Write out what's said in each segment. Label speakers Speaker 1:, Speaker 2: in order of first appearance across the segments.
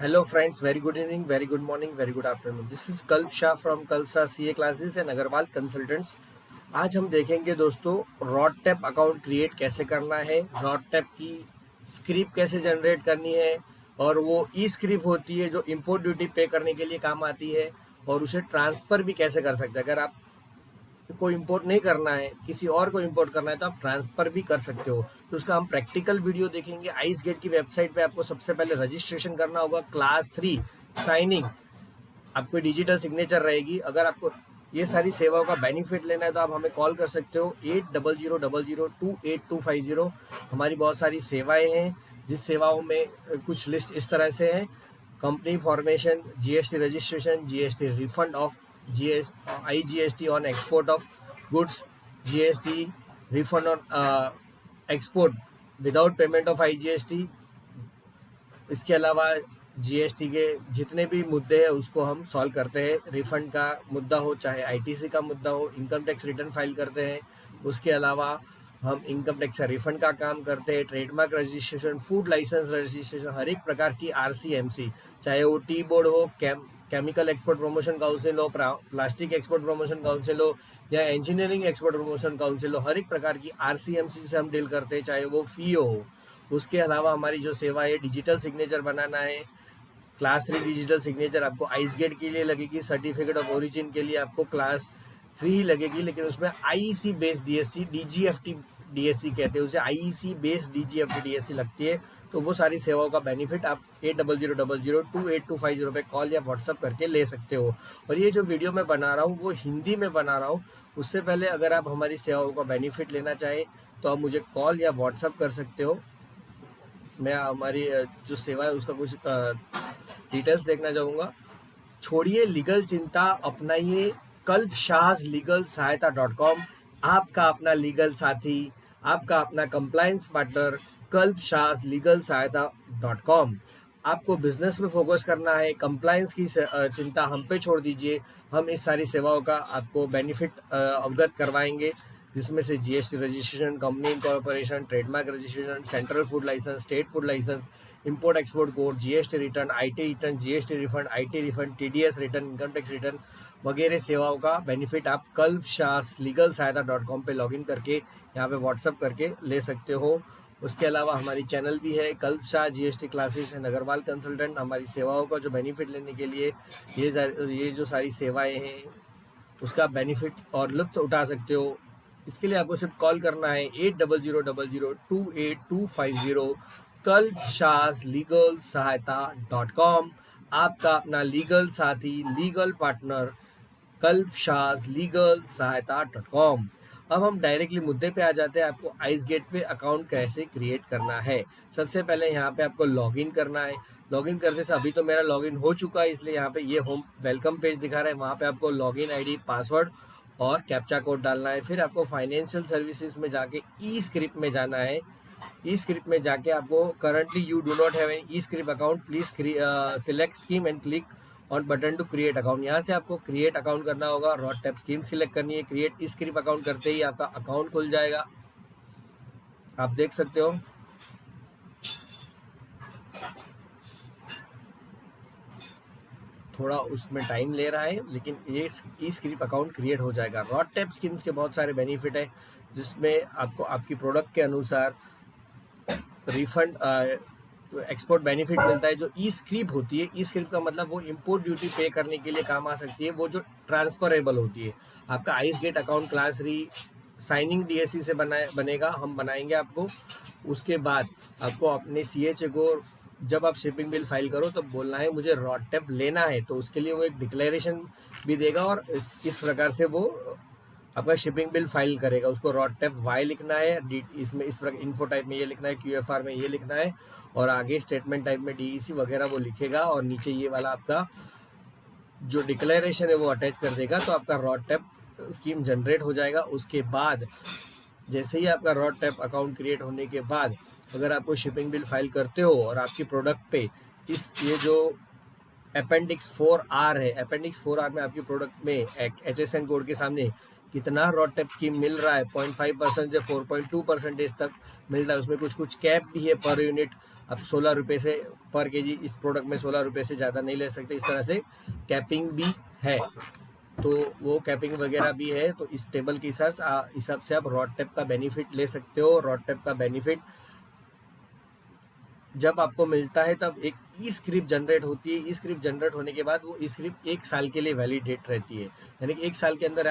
Speaker 1: Hello friends, very good evening, very good morning, very good afternoon. This is Kalp Shah from Kalp Shah CA classes and Agarwal consultants. आज हम देखेंगे दोस्तों rod tap account create कैसे करना है, rod tap की script कैसे generate करनी है और वो ई स्क्रिप्ट होती है जो इम्पोर्ट ड्यूटी पे करने के लिए काम आती है और उसे ट्रांसफ़र भी कैसे कर सकते हैं। अगर आप को इंपोर्ट नहीं करना है, किसी और को इंपोर्ट करना है तो आप ट्रांसफर भी कर सकते हो। तो उसका हम प्रैक्टिकल वीडियो देखेंगे। आइस गेट की वेबसाइट पे आपको सबसे पहले रजिस्ट्रेशन करना होगा, क्लास 3 साइनिंग, आपको डिजिटल सिग्नेचर रहेगी। अगर आपको ये सारी सेवाओं का बेनिफिट लेना है तो आप हमें कॉल कर सकते हो 8000028250। हमारी बहुत सारी सेवाएं हैं, जिस सेवाओं में कुछ लिस्ट इस तरह से है: company formation, GST registration, GST refund of IGST on export of goods, GST refund on export without payment of IGST। इसके अलावा जीएसटी के जितने भी मुद्दे हैं उसको हम सॉल्व करते हैं। रिफंड का मुद्दा हो, चाहे आईटीसी का मुद्दा हो, इनकम टैक्स रिटर्न फाइल करते हैं। उसके अलावा हम इनकम टैक्स का रिफंड का काम करते हैं, trademark registration, food licence registration, हर एक प्रकार की RCMC, चाहे वो टी बोर्ड हो, केमिकल एक्सपोर्ट प्रमोशन काउंसिल हो, प्लास्टिक एक्सपोर्ट प्रमोशन काउंसिल हो या इंजीनियरिंग एक्सपोर्ट प्रमोशन काउंसिल हो, हर एक प्रकार की RCMC से हम डील करते हैं, चाहे वो FIO हो। उसके अलावा हमारी जो सेवा है, डिजिटल सिग्नेचर बनाना है, क्लास 3 डिजिटल सिग्नेचर आपको आइस गेट के लिए लगेगी, सर्टिफिकेट ऑफ ओरिजिन के लिए आपको क्लास 3 ही लगेगी, लेकिन उसमें IEC based DSC, DGFT DSC कहते हैं उसे, IEC बेस्ड DGFT DSC लगती है। तो वो सारी सेवाओं का बेनिफिट आप 8000028250 पे कॉल या व्हाट्सअप करके ले सकते हो। और ये जो वीडियो मैं बना रहा हूँ वो हिंदी में बना रहा हूँ। उससे पहले अगर आप हमारी सेवाओं का बेनिफिट लेना चाहें तो आप मुझे कॉल या व्हाट्सअप कर सकते हो। मैं हमारी जो सेवा है उसका कुछ डिटेल्स देखना चाहूँगा। छोड़िए लीगल चिंता, अपनाइए kalpshahslegalsahayata.com, आपका अपना लीगल साथी, आपका अपना कंप्लायंस पार्टनर kalpshahslegalsahayata.com। आपको बिजनेस में फोकस करना है, कंप्लायंस की चिंता हम पे छोड़ दीजिए। हम इस सारी सेवाओं का आपको बेनिफिट अवगत करवाएंगे, जिसमें से GST registration, company incorporation, trademark registration, central food licence, state food licence, import export code, GST return, IT return, GST refund, IT refund, TDS return, income tax return वगैरह सेवाओं का बेनिफिट आप kalpshahslegalsahayata.com पे login करके यहाँ पे WhatsApp करके ले सकते हो। उसके अलावा हमारी चैनल भी है Kalp Shah GST classes and Agarwal consultant. हमारी सेवाओं का जो बेनिफिट लेने के लिए ये जो सारी सेवाएं हैं उसका बेनिफिट और लुत्फ उठा सकते हो। इसके लिए आपको सिर्फ कॉल करना है 8000028250, kalpshahslegalsahayata.com, आपका अपना लीगल साथी, लीगल पार्टनर kalpshahslegalsahayata.com। अब हम डायरेक्टली मुद्दे पे आ जाते हैं। आपको आइस गेट पे अकाउंट कैसे क्रिएट करना है। सबसे पहले यहाँ पे आपको लॉगिन करना है। लॉगिन करने से अभी तो मेरा लॉगिन हो चुका है, इसलिए यहाँ पे ये होम वेलकम पेज दिखा रहा है। वहाँ पे आपको लॉगिन आईडी, पासवर्ड और कैप्चा कोड डालना है। फिर आपको फाइनेंशियल सर्विसेज में जाके ई स्क्रिप्ट में जाना है। ई स्क्रिप्ट में जाके आपको currently you do not have an e script account, please select scheme and click on button to create account. यहाँ से आपको क्रिएट अकाउंट करना होगा, रॉड टैप स्कीम सिलेक्ट करनी है। क्रिएट ई स्क्रिप्ट अकाउंट करते ही आपका अकाउंट खुल जाएगा, आप देख सकते हो। थोड़ा उसमें टाइम ले रहा है, लेकिन ये ई स्क्रिप्ट अकाउंट क्रिएट हो जाएगा। रॉड टैप स्कीम्स के बहुत सारे बेनिफिट है, जिसमें आपको आपकी प्रोडक्ट के अनुसार रिफंड एक्सपोर्ट बेनिफिट मिलता है। जो ई स्क्रिप्ट होती है, ई स्क्रिप्ट का मतलब वो इंपोर्ट ड्यूटी पे करने के लिए काम आ सकती है, वो जो ट्रांसफरेबल होती है। आपका ice gate account class 3 signing DSC से बनेगा, हम बनाएंगे आपको। उसके बाद आपको अपने CHA को जब आप शिपिंग बिल फाइल करो तो बोलना है मुझे रॉड टैप लेना है, तो उसके लिए वो एक डिक्लेरेशन भी देगा और इस प्रकार से वो आपका शिपिंग बिल फाइल करेगा। उसको रॉड टैप वाई लिखना है, इसमें इस प्रकार इन्फो टाइप में ये लिखना है, QFR में ये लिखना है और आगे स्टेटमेंट टाइप में DEC वगैरह वो लिखेगा और नीचे ये वाला आपका जो डिक्लेरेशन है वो अटैच कर देगा। तो आपका रॉड टैप स्कीम जनरेट हो जाएगा। उसके बाद जैसे ही आपका रॉड टैप अकाउंट क्रिएट होने के बाद अगर आपको शिपिंग बिल फाइल करते हो और आपकी प्रोडक्ट पे ये जो अपेंडिक्स 4R है, अपेंडिक्स 4R में आपकी प्रोडक्ट में HSN कोड के सामने कितना रॉड टैप स्कीम मिल रहा है, 0.5% से 4.2% तक मिल रहा है। उसमें कुछ कैप भी है पर यूनिट। आप 16 रुपये से पर केजी इस प्रोडक्ट में 16 रुपये से ज़्यादा नहीं ले सकते, इस तरह से कैपिंग भी है। तो वो कैपिंग वगैरह भी है। तो इस टेबल के हिसाब से आप रॉडटेप का बेनिफिट ले सकते हो। रॉडटेप का बेनिफिट जब आपको मिलता है तब एक ई स्क्रिप्ट जनरेट होती है। ई स्क्रिप्ट जनरेट होने के बाद वो ई स्क्रिप्ट 1 साल के लिए वैलिडेट रहती है, यानी कि 1 साल के अंदर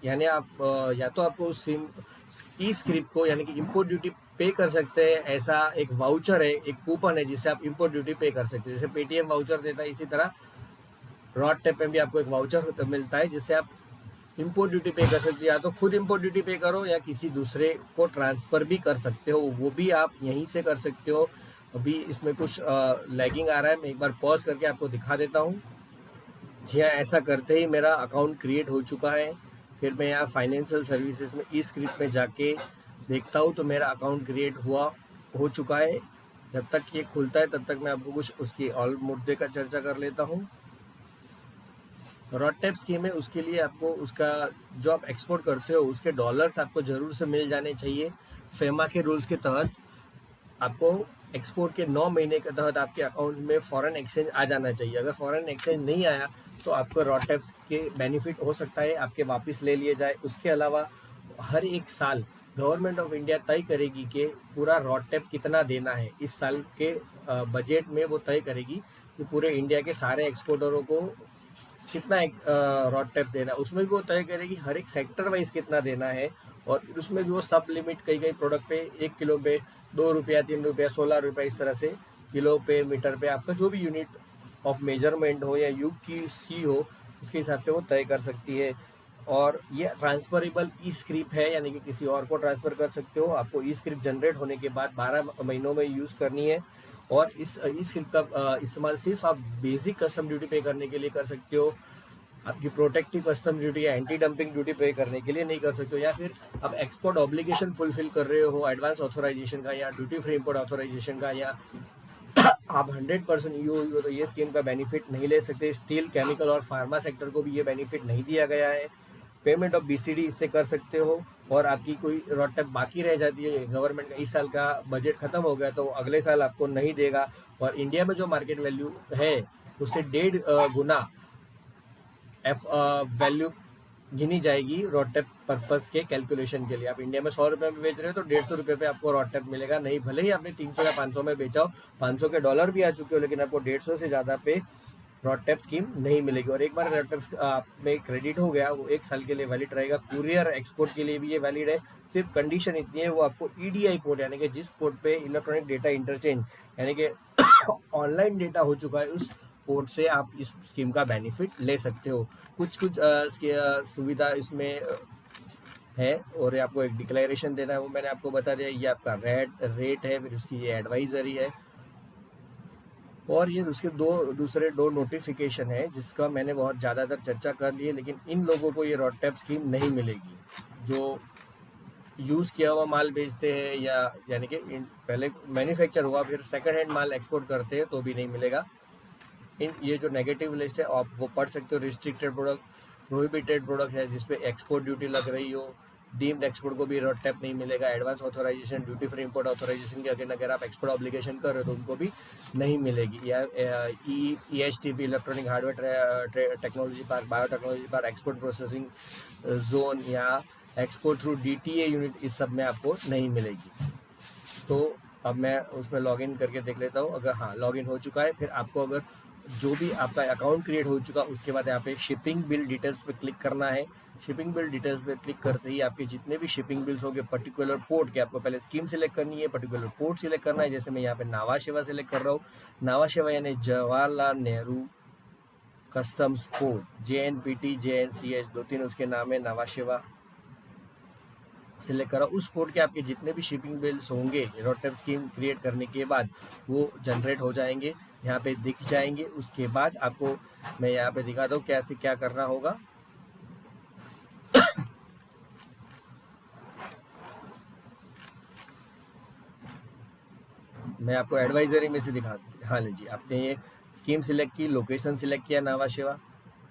Speaker 1: यानी आप या तो आपको उस ई स्क्रिप्ट को यानी कि इम्पोर्ट ड्यूटी पे कर सकते हैं। ऐसा एक वाउचर है, एक कूपन है जिससे आप इम्पोर्ट ड्यूटी पे कर सकते हैं। जैसे पेटीएम वाउचर देता है, इसी तरह रॉडटेप में भी आपको एक वाउचर मिलता है जिससे आप इम्पोर्ट ड्यूटी पे कर सकते हो। या तो खुद इम्पोर्ट ड्यूटी पे करो या किसी दूसरे को ट्रांसफ़र भी कर सकते हो, वो भी आप यहीं से कर सकते हो। अभी इसमें कुछ लैगिंग आ रहा है, मैं एक बार पॉज करके आपको दिखा देता हूँ। जी हाँ, ऐसा करते ही मेरा अकाउंट क्रिएट हो चुका है। फिर मैं यहाँ फाइनेंशियल सर्विसेज में ई स्क्रिप्ट में जाके देखता हूँ तो मेरा अकाउंट क्रिएट हो चुका है। जब तक ये खुलता है तब तक मैं आपको कुछ उसकी और मुद्दे का चर्चा कर लेता हूँ। रॉडटेप स्कीम है, उसके लिए आपको उसका जो आप एक्सपोर्ट करते हो उसके डॉलर्स आपको ज़रूर से मिल जाने चाहिए। फेमा के रूल्स के तहत आपको एक्सपोर्ट के 9 महीने के तहत आपके अकाउंट में फॉरेन एक्सचेंज आ जाना चाहिए। अगर फॉरेन एक्सचेंज नहीं आया तो आपको रॉडटेप के बेनिफिट हो सकता है आपके वापस ले लिए जाए। उसके अलावा हर एक साल गवर्नमेंट ऑफ इंडिया तय करेगी कि पूरा रॉडटेप कितना देना है। इस साल के बजट में वो तय करेगी कि पूरे इंडिया के सारे एक्सपोर्टरों को कितना रॉडटेप देना है। उसमें भी वो तय करेगी हर एक सेक्टर वाइज कितना देना है। और फिर उसमें भी वो सब लिमिट कई प्रोडक्ट पे 1 किलो पे 2 रुपया 3 रुपया 16 रुपया इस तरह से किलो पे मीटर पे आपका जो भी यूनिट ऑफ मेजरमेंट हो या यू की सी हो उसके हिसाब से वो तय कर सकती है। और ये ट्रांसफरेबल ई स्क्रिप्ट है, यानी कि किसी और को ट्रांसफ़र कर सकते हो। आपको ई स्क्रिप्ट जनरेट होने के बाद 12 महीनों में यूज़ करनी है। और इस ई स्क्रिप्ट का इस्तेमाल सिर्फ आप बेसिक कस्टम ड्यूटी पे करने के लिए कर सकते हो। आपकी प्रोटेक्टिव कस्टम ड्यूटी या एंटी डंपिंग ड्यूटी पे करने के लिए नहीं कर सकते हो। या फिर आप एक्सपोर्ट ऑब्लिगेशन फुलफिल कर रहे हो एडवांस ऑथोराइजेशन का या ड्यूटी फ्री इंपोर्ट ऑथोराइजेशन का, या आप 100% ईओ हो तो ये स्कीम का बेनिफिट नहीं ले सकते। स्टील, केमिकल और फार्मा सेक्टर को भी ये बेनिफिट नहीं दिया गया है। पेमेंट ऑफ बीसीडी इससे कर सकते हो। और आपकी कोई रॉडटेप बाकी रह जाती है, गवर्नमेंट का इस साल का बजट खत्म हो गया तो अगले साल आपको नहीं देगा। और इंडिया में जो मार्केट वैल्यू है उससे 1.5 गुना वैल्यू गिनी जाएगी रॉडटेप पर्पस के कैलकुलेशन के लिए। आप इंडिया में 100 रुपये में बेच रहे हो तो 150 रुपये पे आपको रॉडटेप मिलेगा। नहीं, भले ही आपने 300 या 500 में बेचा हो, 500 के डॉलर भी आ चुके हो, लेकिन आपको 150 से ज़्यादा पे रॉडटेप स्कीम नहीं मिलेगी। और एक बार रॉडटेप आप में क्रेडिट हो गया वो 1 साल के लिए वैलिड रहेगा। कुरियर एक्सपोर्ट के लिए भी ये वैलिड है। सिर्फ कंडीशन इतनी है, वो आपको ईडीआई पोर्ट यानी कि जिस पोर्ट पे इलेक्ट्रॉनिक डेटा इंटरचेंज यानी कि ऑनलाइन डेटा हो चुका है उस पोर्ट से आप इस स्कीम का बेनिफिट ले सकते हो। कुछ सुविधा इसमें है। और ये आपको एक डिक्लेरेशन देना है, वो मैंने आपको बता दिया। ये आपका रेट है, फिर उसकी ये एडवाइजरी है। और ये उसके दूसरे दो नोटिफिकेशन है जिसका मैंने बहुत ज़्यादातर चर्चा कर ली है। लेकिन इन लोगों को ये रॉडटेप स्कीम नहीं मिलेगी जो यूज़ किया हुआ माल बेचते हैं या यानी कि पहले मैन्युफैक्चर हुआ फिर सेकंड हैंड माल एक्सपोर्ट करते हैं तो भी नहीं मिलेगा। ये जो नेगेटिव लिस्ट है आप वो पढ़ सकते हो। रिस्ट्रिक्टेड प्रोडक्ट, प्रोहिबिटेड प्रोडक्ट है जिसपे एक्सपोर्ट ड्यूटी लग रही हो, डीम्ड एक्सपोर्ट को भी रॉडटेप नहीं मिलेगा। Advance authorisation, duty free import authorisation के अगर आप एक्सपोर्ट ऑब्लिगेशन कर रहे हो तो उनको भी नहीं मिलेगी। या EHTP electronic hardware technology park, biotechnology park, export processing zone या एक्सपोर्ट थ्रू DTA यूनिट, इस सब में आपको नहीं मिलेगी। तो अब मैं उसमें लॉगिन करके देख लेता हूँ। अगर हाँ लॉगिन हो चुका है, फिर आपको अगर जो भी आपका अकाउंट क्रिएट हो चुका उसके बाद यहाँ पे शिपिंग बिल डिटेल्स पे क्लिक करना है। शिपिंग बिल डिटेल्स पे क्लिक करते ही आपके जितने भी शिपिंग बिल्स होंगे पर्टिकुलर पोर्ट के, आपको पहले स्कीम सिलेक्ट करनी है, पर्टिकुलर पोर्ट सिलेक्ट करना है। जैसे मैं यहाँ पे नावा शेवा सिलेक्ट कर रहा हूँ। नावा शेवा यानी Jawaharlal Nehru customs port, JNPT JNCH 2-3 उसके नाम है। नावा शेवा सिलेक्ट करा। उस पोर्ट के आपके जितने भी शिपिंग बिल्स होंगे रॉडटेप स्कीम क्रिएट करने के बाद वो जनरेट हो जाएंगे, यहाँ पे दिख जाएंगे। उसके बाद आपको मैं यहाँ पे दिखाता हूँ कैसे क्या करना होगा। मैं आपको एडवाइजरी में से दिखा, हाँ लीजिए, आपने ये स्कीम सिलेक्ट की, लोकेशन सिलेक्ट किया नावा शेवा।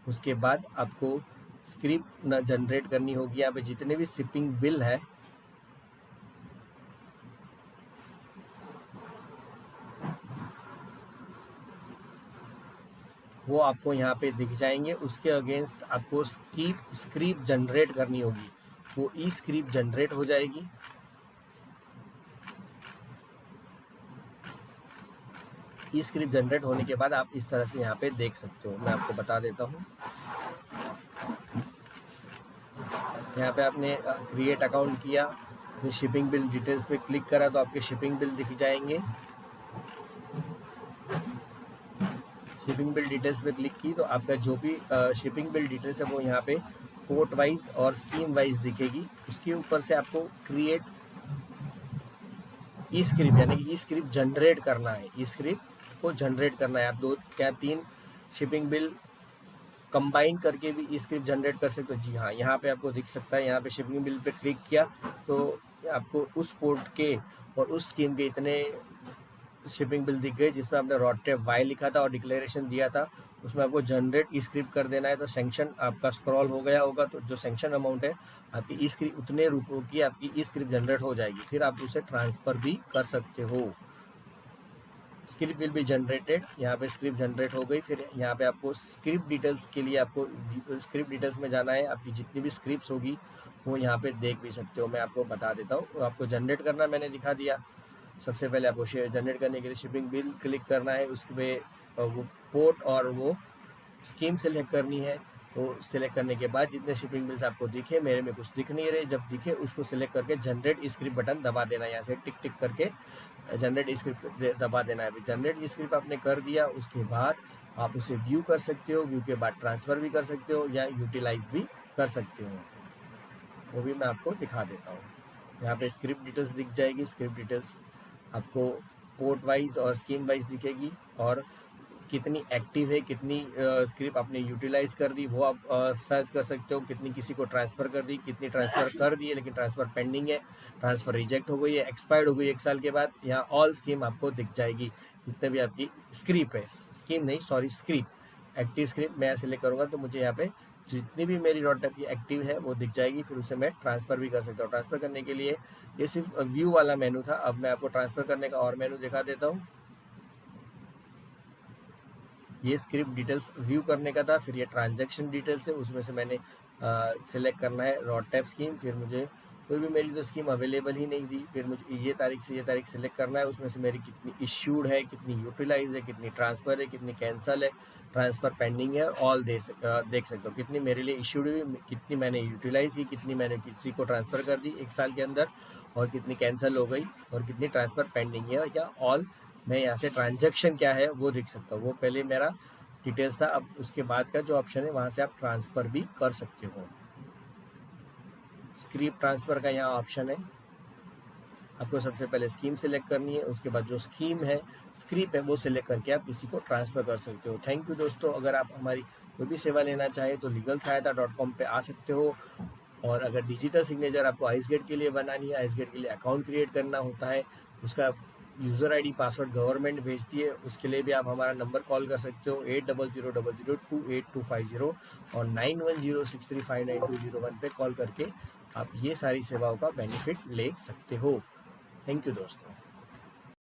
Speaker 1: उसके बाद आपको स्क्रिप्ट जनरेट करनी होगी। यहाँ पे जितने भी शिपिंग बिल है वो आपको यहाँ पे दिख जाएंगे। उसके अगेंस्ट आपको स्क्रिप्ट जनरेट करनी होगी, वो ई स्क्रिप्ट जनरेट हो जाएगी। ई स्क्रिप्ट जनरेट होने के बाद आप इस तरह से यहाँ पे देख सकते हो। मैं आपको बता देता हूँ, यहाँ पे आपने क्रिएट अकाउंट किया, फिर शिपिंग बिल डिटेल्स पे क्लिक करा तो आपके शिपिंग बिल दिख जाएंगे। शिपिंग बिल डिटेल्स पे क्लिक की तो आपका जो भी शिपिंग बिल डिटेल्स है वो यहाँ पे पोर्ट वाइज और स्कीम वाइज दिखेगी। उसके ऊपर से आपको क्रिएट ई स्क्रिप्ट यानी कि ई स्क्रिप्ट जनरेट करना है। ई स्क्रिप्ट को जनरेट करना है। आप 2 या 3 शिपिंग बिल कंबाइन करके भी ई स्क्रिप्ट जनरेट कर सकते हो। जी हाँ, यहाँ पे आपको दिख सकता है। यहाँ पे शिपिंग बिल पे क्लिक किया तो आपको उस पोर्ट के और उस स्कीम के इतने शिपिंग बिल दिख गए जिसमें आपने रॉड टेप वाई लिखा था और डिक्लेरेशन दिया था। उसमें आपको जनरेट ई स्क्रिप्ट कर देना है। तो सेंक्शन आपका स्क्रॉल हो गया होगा, तो जो सेंक्शन अमाउंट है आपकी ई स्क्रिप्ट उतने रुपयों की आपकी ई स्क्रिप्ट जनरेट हो जाएगी। फिर आप उसे ट्रांसफ़र भी कर सकते हो। स्क्रिप्ट विल बी जनरेटेड, यहाँ पे स्क्रिप्ट जनरेट हो गई। फिर यहाँ पे आपको स्क्रिप्ट डिटेल्स के लिए आपको स्क्रिप्ट डिटेल्स में जाना है। आपकी जितनी भी स्क्रिप्ट्स होगी वो यहाँ पे देख भी सकते हो। मैं आपको बता देता हूँ। आपको जनरेट करना मैंने दिखा दिया। सबसे पहले आपको जनरेट करने के लिए शिपिंग बिल क्लिक करना है, उसके वो पोर्ट और वो स्कीम सेलेक्ट करनी है। तो सिलेक्ट करने के बाद जितने शिपिंग बिल्स आपको दिखे, मेरे में कुछ दिख नहीं रहे, जब दिखे उसको सिलेक्ट करके जनरेट स्क्रिप्ट बटन दबा देना है। यहाँ से टिक टिक करके जनरेट स्क्रिप्ट दबा देना है। जनरेट स्क्रिप्ट आपने कर दिया, उसके बाद आप उसे व्यू कर सकते हो। व्यू के बाद ट्रांसफ़र भी कर सकते हो या यूटिलाइज भी कर सकते हो। वो भी मैं आपको दिखा देता हूँ। यहाँ पे स्क्रिप्ट डिटेल्स दिख जाएगी। स्क्रिप्ट डिटेल्स आपको पोर्ट वाइज और स्कीम वाइज दिखेगी और कितनी एक्टिव है, कितनी स्क्रिप्ट आपने यूटिलाइज कर दी वो आप सर्च कर सकते हो। कितनी किसी को ट्रांसफ़र कर दी, कितनी ट्रांसफ़र कर दी है लेकिन ट्रांसफ़र पेंडिंग है, ट्रांसफ़र रिजेक्ट हो गई है, एक्सपायर्ड हो गई 1 साल के बाद। यहाँ ऑल स्कीम आपको दिख जाएगी, जितने भी आपकी स्क्रिप्ट है, स्कीम नहीं सॉरी स्क्रिप्ट, एक्टिव स्क्रिप्ट मैं सिलेक्ट करूँगा तो मुझे यहाँ पे जितनी भी मेरी डॉट की एक्टिव है वो दिख जाएगी। फिर उसे मैं ट्रांसफ़र भी कर सकता हूँ। ट्रांसफ़र करने के लिए ये सिर्फ व्यू वाला मेनू था। अब मैं आपको ट्रांसफ़र करने का और मेनू दिखा देता हूँ। ये स्क्रिप्ट डिटेल्स व्यू करने का था। फिर ये ट्रांजैक्शन डिटेल्स है, उसमें से मैंने सिलेक्ट करना है रॉड टैप स्कीम। फिर मुझे कोई भी मेरी तो स्कीम अवेलेबल ही नहीं थी। फिर मुझे ये तारीख से ये तारीख सिलेक्ट करना है। उसमें से मेरी कितनी इश्यूड है, कितनी यूटिलाइज है, कितनी ट्रांसफ़र है, कितनी कैंसिल है, ट्रांसफ़र पेंडिंग है, ऑल देख सकते हो। कितनी मेरे लिए इश्यूड हुई, कितनी मैंने यूटिलाइज की, कितनी मैंने किसी को ट्रांसफ़र कर दी 1 साल के अंदर, और कितनी कैंसिल हो गई, और कितनी ट्रांसफ़र पेंडिंग है या ऑल। मैं यहाँ से ट्रांजैक्शन क्या है वो देख सकता हूँ। वो पहले मेरा डिटेल्स था। अब उसके बाद का जो ऑप्शन है वहाँ से आप ट्रांसफ़र भी कर सकते हो। स्क्रिप्ट ट्रांसफ़र का यहाँ ऑप्शन है। आपको सबसे पहले स्कीम सेलेक्ट करनी है, उसके बाद जो स्कीम है स्क्रिप्ट है वो सिलेक्ट करके आप किसी को ट्रांसफ़र कर सकते हो। थैंक यू दोस्तों। अगर आप हमारी कोई भी सेवा लेना चाहें तो legalsahayata.com पे आ सकते हो। और अगर डिजिटल सिग्नेचर आपको आइसगेट के लिए बनानी है, आइसगेट के लिए अकाउंट क्रिएट करना होता है, उसका यूज़र आईडी पासवर्ड गवर्नमेंट भेजती है, उसके लिए भी आप हमारा नंबर कॉल कर सकते हो 800000285250 और 9106359201 पे कॉल करके आप ये सारी सेवाओं का बेनिफिट ले सकते हो। थैंक यू दोस्तों।